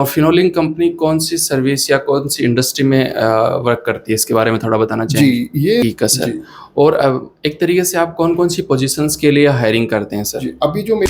और फिनोलिंग कंपनी कौन-सी सर्विस या कौन-सी इंडस्ट्री में वर्क करती है? इसके बारे में थोड़ा बताना चाहेंगे? जी, ये ठीक है सर। जी, और एक तरीके से आप कौन-कौन सी पोज़ीशंस के लिए हायरिंग करते हैं सर? जी। अभी जो मे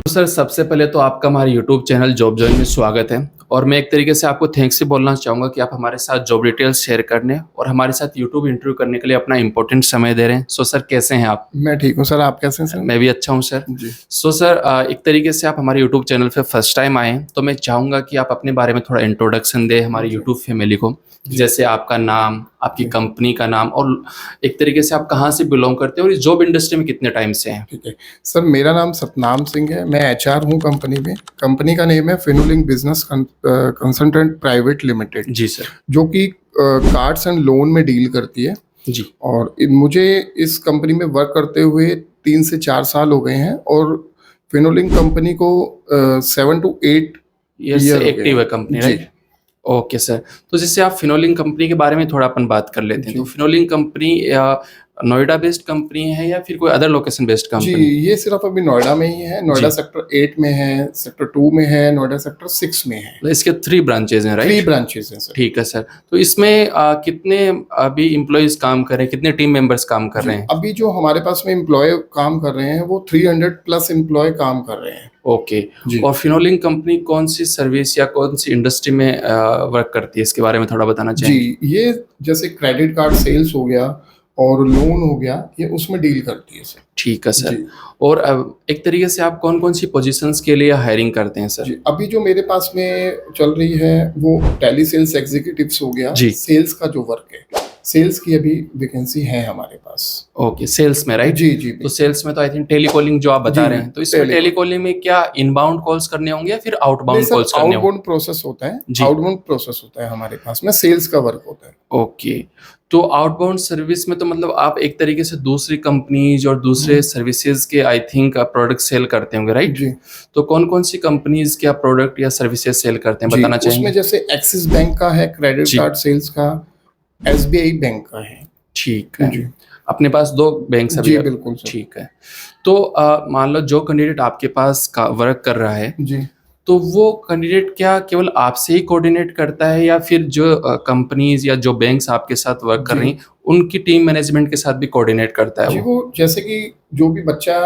तो सर सबसे पहले तो आपका हमारे यूट्यूब चैनल जॉब जॉइन में स्वागत है और मैं एक तरीके से आपको थैंक्स भी बोलना चाहूँगा कि आप हमारे साथ जॉब डिटेल्स शेयर करने और हमारे साथ यूट्यूब इंटरव्यू करने के लिए अपना इम्पोर्टेंट समय दे रहे हैं। सो सर कैसे हैं आप? मैं ठीक हूँ सर, आप कैसे हैं सर? मैं भी अच्छा हूँ सर। जी, सो सर एक तरीके से आप हमारे यूट्यूब चैनल पे फर्स्ट टाइम आए हैं, तो मैं चाहूँगा कि आप अपने बारे में थोड़ा इंट्रोडक्शन दें हमारे जी, यूट्यूब फैमिली को। जी, जैसे आपका नाम, आपकी जी, कंपनी का नाम और एक तरीके से आप कहाँ से बिलॉन्ग करते हैं और इस जॉब इंडस्ट्री में कितने टाइम से हैं? ठीक है। सर मेरा नाम सतनाम सिंह है, मैं एचआर हूँ कंपनी में। कंपनी का नेम है फिनोलिंक बिज़नेस कंसल्टेंट प्राइवेट लिमिटेड, जी सर। जो कि कार्ड्स एंड लोन में डील करती है। जी। और मुझे इस कंपनी में वर्क करते हुए 3 से 4 साल हो गए हैं और फिनोलिंक कंपनी को 7 टू 8 ईयर्स से ईयर हो गए एक्टिव है हैं। कंपनी, जी, राइट? Okay sir. तो जैसे आप फिनोलिंग कंपनी के बारे में थोड़ा अपन बात कर लेते हैं। तो जी। फिनोलिंग कंपनी नोएडा बेस्ड कंपनी है या फिर कोई अदर लोकेशन बेस्ड जी, कंपनी? ये सिर्फ़ अभी नोएडा में ही है। नोएडा जी। सेक्टर 8 में है, सेक्टर 2 में है, नोएडा सेक्टर 6 में है। मतलब इसके 3 ब्रांचेज़ हैं, 3 राइट? ब्रांचेज़ हैं सर। ठीक है सर। तो इसमें कितने अभी एम्प्लॉइज़ काम कर रहे हैं? कितने टीम मेंबर्स काम कर जी, रहे हैं? अभी जो हमारे पास में एम्प्लॉयी काम कर रहे हैं, वो 300 प्लस एम्प्लॉयी काम कर रहे हैं। ओके। जी, और फिनोलिंग कंपनी कौन-सी सर्विस या कौन-सी इंडस्ट्री में वर्क करती है? इसके बारे में थोड़ा बताना चाहेंगे? जी, ये जैसे क्रेडिट कार्ड सेल्स हो गया और लोन हो गया, ये उसमें डील करती है सर। ठीक है सर। जी, और एक तरीके से आप कौन-कौन सी पोज़ीशंस के लिए हायरिंग करते हैं सर? जी, अभी जो मेरे पास में चल रही है, वो टेली सेल्स एग्ज़ीक्यूटिव्स हो गया, जी। सेल्स का जो वर्क है, सेल्स की अभी वैकेंसी है हमारे पास। ओके, सेल्स में, राइट? जी, जी, तो बिल्कुल। सेल्स में तो आई थिंक टेलीकॉलिंग जो आप बता जी, रहे हैं, तो इसमें टेलीकॉम टेलीकॉलिंग में क्या इनबाउंड कॉल्स करने होंगे या फिर नहीं आउटबाउंड सर, कॉल्स करने होंगे? आउटबाउंड प्रोसेस होता है, जी। आउटबाउंड प्रोसेस होता है हमारे पास में, सेल्स का वर्क होता है। ओके। तो आउटबाउंड सर्विस में तो मतलब आप एक तरीके से दूसरी कंपनीज़ और दूसरे हुँ, सर्विसेज़ के आई थिंक प्रोडक्ट सेल करते होंगे, राइट? जी, तो कौन-कौन सी कंपनीज़ क्या प्रोडक्ट या सर्विसेज़ सेल करते हैं, जी, बताना उसमें चाहेंगे? जैसे एक्सिस बैंक का है क्रेडिट जी। कार्ड सेल्स का, एसबीआई बैंक का है। ठीक है। जी, अपने पास 2 बैंक्स अभी जी, बिल्कुल सर। ठीक है। तो मान लो जो कैंडिडेट आपके पास का वर्क कर रहा है, जी, तो वो कैंडिडेट क्या केवल आपसे ही कोऑर्डिनेट करता है या फिर जो कंपनीज़ या जो बैंक्स आपके साथ वर्क कर जी, रही हैं, उनकी टीम मैनेजमेंट के साथ भी कोऑर्डिनेट करता है जी, वो? वो जैसे कि जो भी बच्चा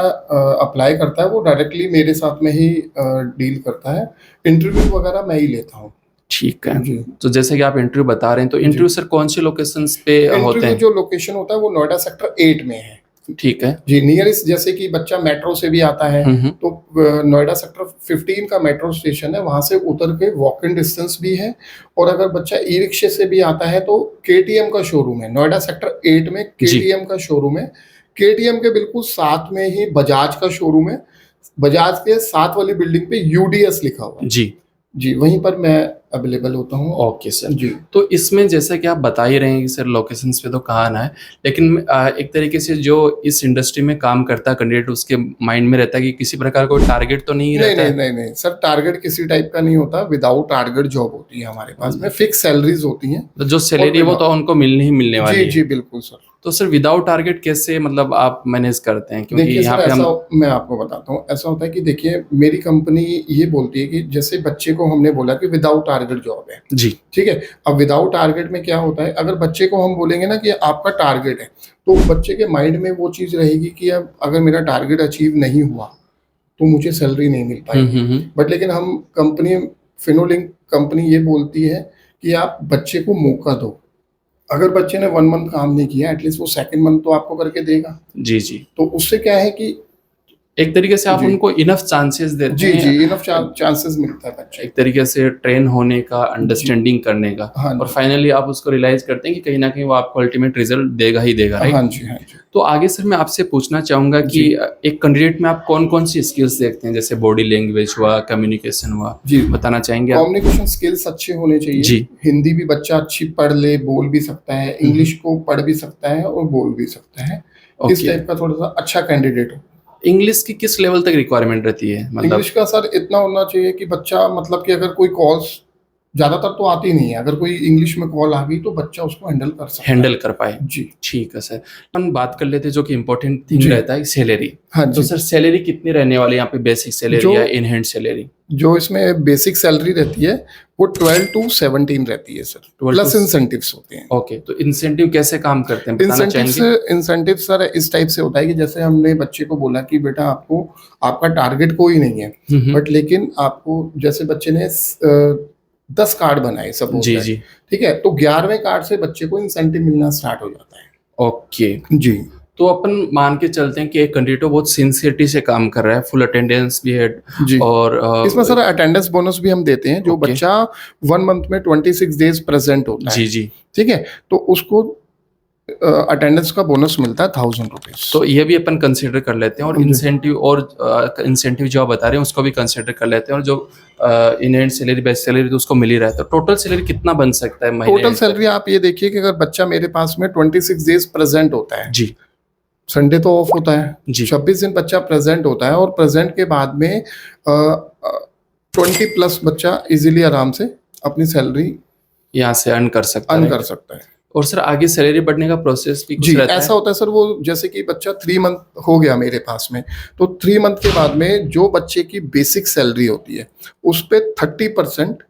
अप्लाई करता है, वो डायरेक्टली मेरे साथ में ही डील करता है। इंटरव्यू वगैरह मैं ही लेता हूँ। ठीक है। जी, तो जैसे कि आप इंटरव्यू बता रहे हैं, तो जी। इंटरव्यू सर कौन-सी लोकेशंस पे होते इंटरव्यू हैं? जो लोकेशन होता है, वो नोएडा सेक्टर 8 में है। ठीक है। जी, नियरेस्ट जैसे कि बच्चा मेट्रो से भी आता है, हुँ, हुँ। तो नोएडा सेक्टर 15 का मेट्रो स्टेशन है, वहाँ से उतर के वॉक इन डिस्टेंस भी है। और अगर बच्चा ई-रिक्शे से भी आता है, तो केटीएम का शोरूम है, नोएडा सेक्टर 8 में जी, केटीएम का शोरूम है। केटीएम के बिल्कुल साथ में ही बजाज का शोरूम है। बजाज के साथ वाली बिल्डिंग पे यूडीएस लिखा हुआ है। जी। जी, वहीं पर मैं अवेलेबल होता हूँ। Okay sir. जी, तो इसमें जैसा कि आप बता ही रहे हैं कि सर लोकेशंस पे तो कहाँ आना है, लेकिन एक तरीके से जो इस इंडस्ट्री में काम करता है कैंडिडेट उसके माइंड में रहता है कि किसी प्रकार का कोई टारगेट तो नहीं नहीं, रहता नहीं, है? नहीं, नहीं, सर टारगेट किसी टाइप का नहीं होता, विदाउट टारगेट जॉब होती है हमारे पास में, फिक्स सैलरीज़ होती हैं। तो जो और सैलरी है वो बिना तो उनको मिलनी ही मिलने जी, वाली है। जी, बिल्कुल सर। तो सर विदाउट टारगेट कैसे मतलब आप मैनेज करते हैं? क्योंकि देखिए यहाँ सर, पे ऐसा हम मैं आपको बताता हूँ, ऐसा होता है कि देखिए मेरी कंपनी ये बोलती है कि जैसे बच्चे को हमने बोला कि विदाउट टारगेट जॉब है, जी। ठीक है? अब विदाउट टारगेट में क्या होता है, अगर बच्चे को हम बोलेंगे ना कि आपका टारगेट है, तो बच्चे के माइंड में वो चीज़ रहेगी कि अब अगर मेरा टारगेट अचीव नहीं हुआ, तो मुझे सैलरी नहीं मिल हुँ, पाएगी। हुँ, हुँ। बट लेकिन हम कंपनी फिनोलिंक कंपनी ये बोलती है कि आप बच्चे को मौका दो। अगर बच्चे ने 1 मंथ काम नहीं किया, एटलीस्ट वो सेकंड मंथ तो आपको करके देगा। जी, जी। तो उससे क्या है कि एक तरीके से आप जी, उनको इनफ चांसेस देते जी, जी, हैं इनफ चांसेस मिलता है बच्चे एक को। तरीके से ट्रेन होने का, जी, अंडरस्टैंडिंग करने का हाँ और जी। फाइनली आप उसको रियलाइज़ करते हैं कि कहीं न कहीं वो आपको अल्टीमेट रिज़ल्ट देगा ही देगा, हाँ राइट? जी, हाँ जी। तो आगे सर मैं आपसे पूछना चाहूँगा कि जी, एक कैंडिडेट में आप कौन-कौन सी स्किल्स देखते हैं? जैसे बॉडी लैंग्वेज हुआ, कम्युनिकेशन हुआ, जी। बताना चाहेंगे आप? कम्युनिकेशन स्किल्स अच्छे होने चाहिए। जी। हिंदी भी बच्चा अच्छी पढ़ ले, बोल भी सकता है, हुँ, हुँ। इंग्लिश को पढ़ भी सकता है और बोल भी सकता है। इस ओके। टाइप का थोड़ा-सा अच्छा कैंडिडेट हो। इंग्लिश की किस लेवल तक रिक्वायरमेंट रहती है? मतलब इंग्लिश का सर इतना होना चाहिए कि बच्चा मतलब कि अगर कोई कॉल्स ज़्यादातर तो आती नहीं है, अगर कोई इंग्लिश में कॉल आ गई तो बच्चा उसको हैंडल कर सकता है। हैंडल कर पाए। जी। ठीक है सर। हम बात कर लेते हैं जो कि इम्पोर्टेंट थिंग जी। रहता है सैलरी। हाँ तो जी। सर सैलरी कितनी रहने वाली है यहाँ पे, बेसिक सैलरी जो या इन हैंड सैलरी? जो इसमें बेसिक सैलरी रहती है वो 12 टू 17 रहती है सर, 12 प्लस to इंसेंटिव्स होते हैं। ओके, तो इंसेंटिव कैसे काम करते हैं बताना चाहेंगे? इंसेंटिव सर इस टाइप से होता है कि जैसे हमने बच्चे को बोला कि बेटा आपको आपका टारगेट कोई नहीं है, बट लेकिन आपको जैसे बच्चे ने 10 कार्ड बनाए सपोज जी दैट, जी। ठीक है, तो 11वें कार्ड से बच्चे को इंसेंटिव मिलना स्टार्ट हो जाता है। ओके, जी। तो अपन मान के चलते हैं कि एक कैंडिडेट बहुत सिंसियरिटी से काम कर रहा है, फुल अटेंडेंस भी है जी। और इसमें सर अटेंडेंस बोनस भी हम देते हैं, जो ओके। बच्चा 1 मंथ में 26 डेज प्रेजेंट होता है, जी जी। ठीक है, तो उसको अटेंडेंस का बोनस मिलता है 1000 रुपीज। तो ये भी अपन कंसिडर कर लेते हैं, और इंसेंटिव जो आप बता रहे हैं उसको भी कंसिडर कर लेते हैं, और जो in hand salary best salary तो उसको मिल ही रहा है, तो टोटल सैलरी कितना बन सकता है महीने? टोटल सैलरी आप ये देखिए कि अगर बच्चा मेरे पास में 26 डेज प्रेजेंट होता है, जी संडे तो ऑफ होता है, जी। 26 दिन बच्चा प्रेजेंट होता है, और प्रेजेंट के बाद में 20 प्लस बच्चा इजीली आराम से अपनी सैलरी यहाँ से अर्न कर सकता अर्न है। कर सकता है। और सर आगे सैलरी बढ़ने का प्रोसेस भी कुछ जी, रहता ऐसा है? होता है सर, वो जैसे कि बच्चा 3 मंथ हो गया मेरे पास में, तो 3 मंथ के बाद में जो बच्चे की बेसिक सैलरी होती है उस पे 30%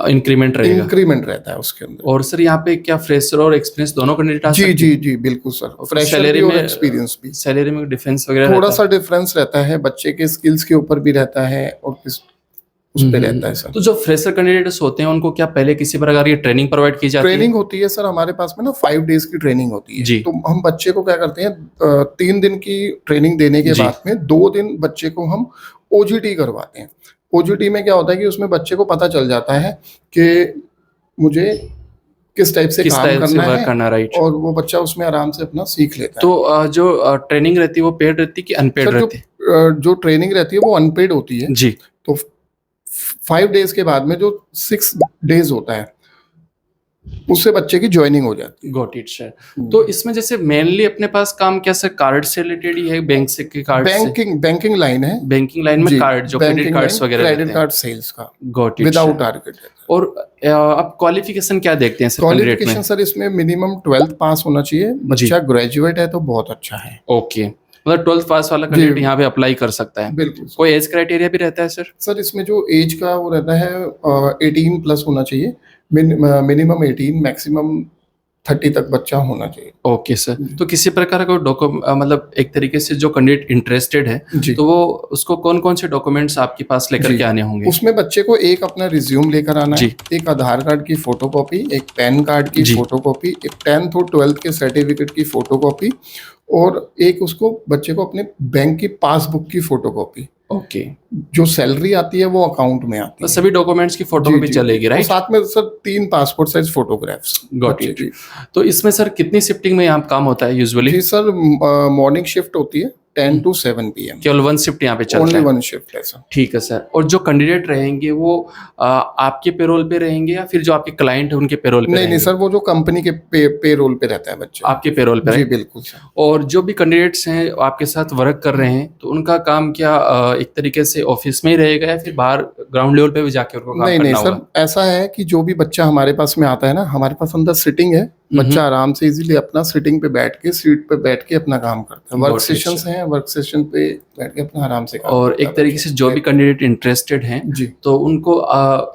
इंक्रीमेंट रहेगा। इंक्रीमेंट रहता है उसके अंदर। और सर यहाँ पे क्या फ्रेशर और एक्सपीरियंस दोनों कैंडिडेट आ जी सकते जी हैं? जी बिल्कुल सर, और फ्रेशर सैलरी भी और में एक्सपीरियंस भी। सैलरी में डिफरेंस वगैरह थोड़ा रहता सा डिफरेंस रहता है, बच्चे के स्किल्स के ऊपर भी रहता है और किस उस पे रहता है सर। तो जो फ्रेशर कैंडिडेट्स होते हैं उनको क्या पहले किसी प्रकार की ट्रेनिंग प्रोवाइड की जाती है? ट्रेनिंग होती है सर हमारे पास में ना, 5 डेज की ट्रेनिंग होती है। जी। तो हम बच्चे को क्या करते हैं, 3 दिन की ट्रेनिंग देने के जी। बाद में 2 दिन बच्चे को हम ओजीटी करवाते हैं। ओजीटी में क्या होता है कि उसमें बच्चे को पता चल जाता है कि मुझे किस टाइप से काम करना वर्क है, करना, राइट? और वो बच्चा उसमें आराम से अपना सीख लेता है। तो जो ट्रेनिंग रहती है वो पेड रहती है कि अनपेड सर रहती है? जो ट्रेनिंग रहती है वो अनपेड होती है। जी। तो 5 डेज के बाद में जो 6 डेज होता है उससे बच्चे की ज्वाइनिंग हो जाती है। Got it sir. तो इसमें जैसे मेनली अपने पास काम क्या सर, कार्ड से रिलेटेड ही है, बैंक से के कार्ड से? बैंकिंग लाइन है। बैंकिंग लाइन में जी, कार्ड जो क्रेडिट कार्ड्स वगैरह रहते क्रेडिट हैं। कार्ड सेल्स का गॉट इट विदाउट टारगेट। और आप क्वालिफिकेशन क्या देखते हैं सर कैंडिडेट में? क्वालिफिकेशन सर इसमें मिनिमम 12th पास होना चाहिए, बच्चा ग्रेजुएट है तो बहुत अच्छा है। ओके, मतलब 12th पास वाला कैंडिडेट यहाँ पे अप्लाई कर सकता है। बिल्कुल। कोई एज क्राइटेरिया भी रहता है सर? सर इसमें जो एज का वो रहता है 18 प्लस होना चाहिए, मिनिमम 18, मैक्सिमम 30 तक बच्चा होना चाहिए। Okay sir. तो किसी प्रकार का मतलब एक तरीके से जो कैंडिडेट इंटरेस्टेड है जी। तो वो उसको कौन कौन से डॉक्यूमेंट्स आपके पास लेकर जी। के आने होंगे? उसमें बच्चे को एक अपना रिज्यूम लेकर आना जी। है, एक आधार कार्ड की फोटोकॉपी, एक पैन कार्ड की जी। फोटोकॉपी, एक 10th और 12th के सर्टिफिकेट की फोटोकॉपी, और एक उसको बच्चे को अपने बैंक की पासबुक की फोटोकॉपी। ओके, जो सैलरी आती है वो अकाउंट में आती तो है। सभी डॉक्यूमेंट्स की फोटो जी, भी जी, चलेगी, और राइट? साथ में sir 3 passport size photographs. Got it. तो इसमें सर कितनी शिफ्टिंग में यहाँ काम होता है यूजुअली? जी सर, मॉर्निंग शिफ्ट होती है 10 to 7 PM। केवल 1 शिफ्ट यहाँ पे चलता ओनली है? 1 शिफ्ट है सर। ठीक है सर। और जो कैंडिडेट रहेंगे वो आपके पेरोल पे रहेंगे या फिर जो आपके क्लाइंट है उनके पेरोल पे नहीं रहेंगे? नहीं सर, वो जो कंपनी के पेरोल पे रहता है बच्चा। आपके पेरोल पे जी रहेंगे? बिल्कुल सर। और जो भी कैंडिडेट्स हैं आपके साथ वर्क कर रहे हैं तो उनका काम क्या एक तरीके से ऑफिस में ही रहेगा या फिर बाहर ग्राउंड लेवल पे भी जाके उनको काम नहीं करना सर, होगा? ऐसा है कि जो भी बच्चा हमारे पास में आता है ना, हमारे पास अंदर सिटिंग है, बच्चा आराम से इजीली अपना सिटिंग पे बैठ के, सीट पे बैठ के अपना काम करता है। वर्क Got it, सेशंस हैं, वर्क सेशन पे बैठ के अपना आराम से काम और करता एक है तरीके से बच्चा। जो भी कैंडिडेट इंटरेस्टेड हैं जी तो उनको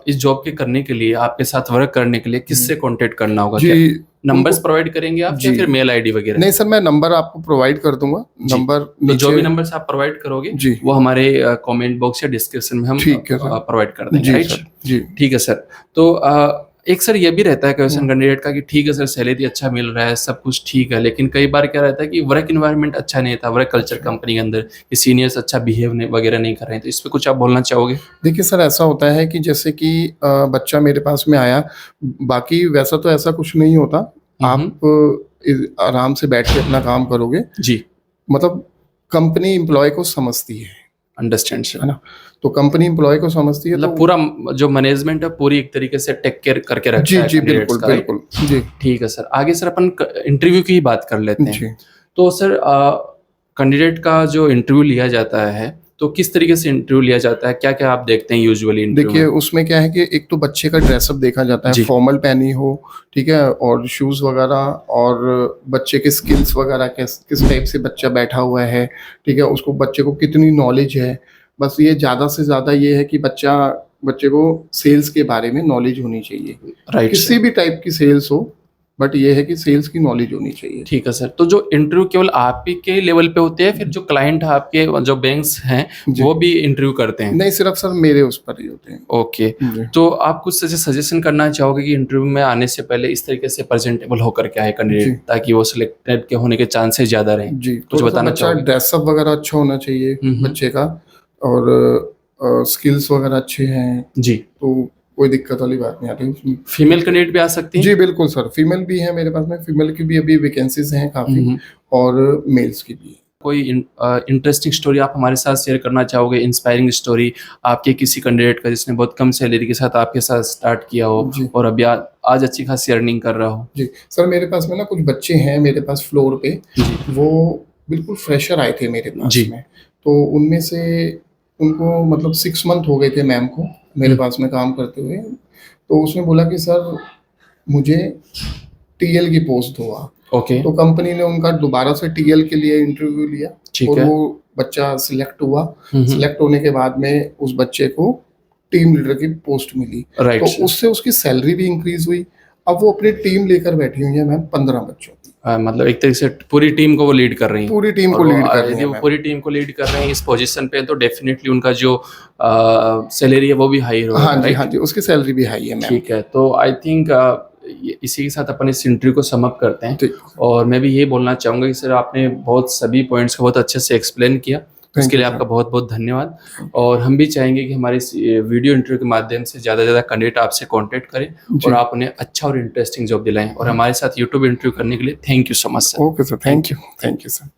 इस जॉब के करने के लिए, आपके साथ वर्क करने के लिए किससे कांटेक्ट करना होगा? क्या जी, नंबर्स उनको- प्रोवाइड करेंगे आप या जी। फिर मेल आईडी वगैरह? नहीं सर, मैं नंबर आपको प्रोवाइड कर दूंगा। जी। नंबर तो जो भी नीचे, नंबर्स आप प्रोवाइड करोगे जी वो हमारे कमेंट बॉक्स या डिस्क्रिप्शन में हम ठीक है सर। प्रोवाइड कर देंगे, जी राइट? सर। जी ठीक है सर। तो एक सर ये भी रहता है क्वेश्चन कैंडिडेट का कि ठीक है सर सैलरी अच्छा मिल रहा है, सब कुछ ठीक है, लेकिन कई बार क्या रहता है कि वर्क इन्वायरमेंट अच्छा नहीं था, वर्क कल्चर कंपनी के अंदर कि सीनियर्स अच्छा बिहेव वगैरह नहीं कर रहे हैं, तो इस पे कुछ आप बोलना चाहोगे? देखिए सर, ऐसा होता है कि जैसे कि बच्चा मेरे पास में आया, बाकी वैसा तो ऐसा कुछ नहीं होता। आप आराम से बैठ के अपना काम करोगे। जी, मतलब कंपनी एम्प्लॉय को समझती है अंडरस्टैंड सर। ना, तो कंपनी एम्प्लॉय को समझती है, मतलब तो पूरा जो मैनेजमेंट है पूरी एक तरीके से टेक केयर करके रखता जी है जी candidates बिल्कुल का, right? बिल्कुल जी ठीक है सर। आगे सर अपन इंटरव्यू की ही बात कर लेते हैं। जी तो सर कैंडिडेट का जो इंटरव्यू लिया जाता है तो किस तरीके से इंटरव्यू लिया जाता है, क्या क्या आप देखते हैं यूजुअली इंटरव्यू देखिए में? उसमें क्या है कि एक तो बच्चे का ड्रेसअप देखा जाता है, जी। फॉर्मल पहनी हो, ठीक है, और शूज़ वगैरह, और बच्चे के स्किल्स वगैरह किस किस टाइप से बच्चा बैठा हुआ है, ठीक है, उसको बच्चे को कितनी नॉलेज है। बस ये ज़्यादा से ज़्यादा ये है कि बच्चे को सेल्स के बारे में नॉलेज होनी चाहिए। राइट किसी सर। भी टाइप की सेल्स हो, बट ये है कि सेल्स की नॉलेज होनी चाहिए। ठीक है सर। तो जो इंटरव्यू केवल आप ही के लेवल पे होते हैं, फिर जो क्लाइंट आपके जो बैंक्स हैं, जी। वो भी इंटरव्यू करते हैं? नहीं, सिर्फ सर मेरे उस पर ही होते हैं। ओके। जी। तो आप कुछ ऐसे सजेशन करना चाहोगे कि इंटरव्यू में आने से पहले इस तरीके से प्रेजेंटेबल होकर के आए जी। कैंडिडेट, ताकि वो सिलेक्टेड के होने के चांसेस ज़्यादा रहें? जी, कुछ थोड़ा-सा बताना बच्चा चाहोगे? ड्रेसअप वगैरह अच्छा होना चाहिए हुँ, हुँ। बच्चे का, और स्किल्स वगैरह अच्छे हैं, जी। तो कोई दिक्कत वाली बात नहीं आती उसमें। फीमेल कैंडिडेट भी आ सकती हैं? जी, बिल्कुल सर, फीमेल भी है मेरे पास में, फीमेल की भी अभी वैकेंसीज़ हैं हुँ, काफ़ी, हुँ। और मेल्स की भी। कोई इंटरेस्टिंग स्टोरी आप हमारे साथ शेयर करना चाहोगे, इंस्पायरिंग स्टोरी आपके किसी कैंडिडेट का जिसने बहुत कम सैलरी के साथ आपके साथ स्टार्ट किया हो जी। और अभी आज अच्छी खासी अर्निंग कर रहा हो? जी, सर मेरे पास में ना कुछ बच्चे हैं मेरे पास फ्लोर पे, जी। वो बिल्कुल फ्रेशर आए थे मेरे पास जी। में, तो उनमें से उनको मतलब 6 मंथ हो गए थे मैम को मेरे हुँ। पास में काम करते हुए। तो उसने बोला कि सर मुझे टीएल की पोस्ट दो आप। ओके। तो कंपनी ने उनका दोबारा से टीएल के लिए इंटरव्यू लिया, ठीक और है। वो बच्चा सिलेक्ट हुआ। हुँ, हुँ। सिलेक्ट होने के बाद में उस बच्चे को टीम लीडर की पोस्ट मिली, राइट तो सर। उससे उसकी सैलरी भी इंक्रीज़ हुई। अब वो अपनी टीम लेकर बैठी हुई है मैम 15 बच्चों की। मतलब एक तरीके से पूरी टीम को वो लीड कर रही हैं। पूरी टीम और को वो लीड कर रही यदि हैं वो मैम। पूरी टीम को लीड कर रहे हैं इस पोजीशन पे, तो डेफिनेटली उनका जो सैलरी है वो भी हाई हाँ होगा, जी, हाँ राइट? जी, उसकी सैलरी भी हाई है मैम। ठीक है, तो आई थिंक इसी के साथ अपन इस इंटरव्यू को सम अप करते हैं। ठीक, और मैं भी ये बोलना चाहूँगा कि सर आपने बहुत सभी पॉइंट्स को बहुत अच्छे से एक्सप्लेन किया, थैंक उसके यू लिए सर। आपका बहुत-बहुत धन्यवाद। और हम भी चाहेंगे कि हमारे इस वीडियो इंटरव्यू के माध्यम से ज़्यादा से ज़्यादा कैंडिडेट आपसे कॉन्टैक्ट करें जी। और आप उन्हें अच्छा और इंटरेस्टिंग जॉब दिलाएँ। और हमारे साथ यूट्यूब इंटरव्यू करने के लिए thank you so much sir. Okay sir, thank you sir.